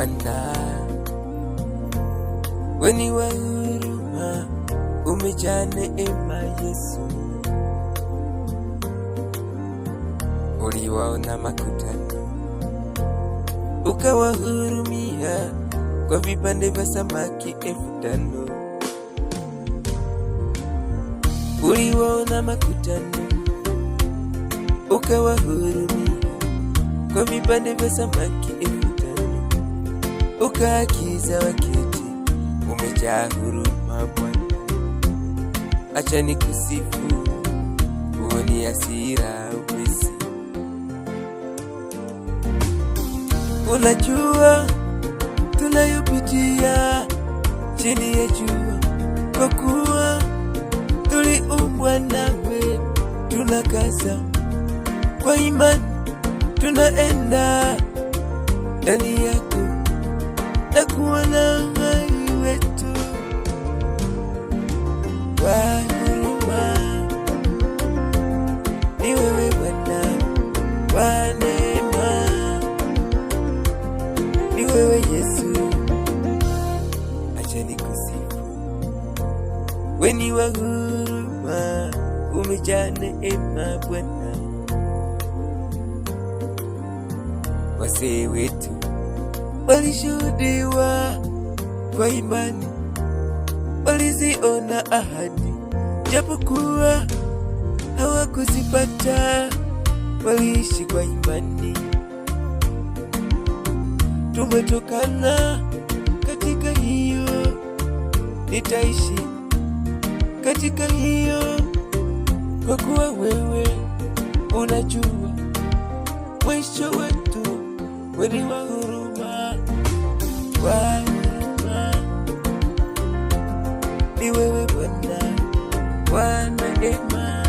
Bwana, wewe ni wa huruma, umejaa neema Yesu. Uliwaona makutano, ukawahurumia kwa vipande vya samaki 5,000. Uliwaona makutano, ukawahurumia kwa vipande vya samaki 5,000. Ukaagiza waketi, umejaa huruma Bwana. Acha nikusifu, uoni hasira upesi. Unajua tunayopitia chini ya jua, kwa kuwa tuliumbwa nawe. Tunakaza kwa imani, tunaenda ndani yako na kuona uhai wetu. Kwa huruma ni wewe Bwana, kwa neema ni wewe Yesu. Acha nikusifu, wewe ni wa huruma, umejaa neema Bwana. Wazee wetu walishuhudiwa kwa imani, waliziona ahadi japokuwa hawakuzipata, waliishi kwa imani. Tumetokana katika hiyo, nitaishi katika hiyo, kwa kuwa wewe unajua mwisho wetu. Wewe ni wa huruma, wa huruma ni wewe Bwana, wa neema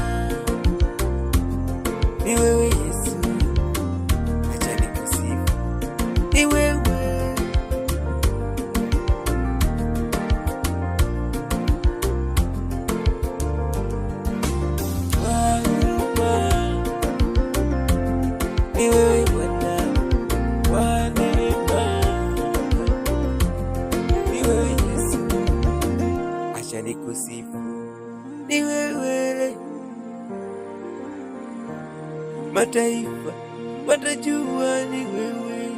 ni wewe Yesu. Acha nikusifu, ni wewe. Wa huruma ni wewe Bwana, wa neema ni wewe Yesu. Acha nikusifu, ni wewe. Mataifa watajua ni wewe.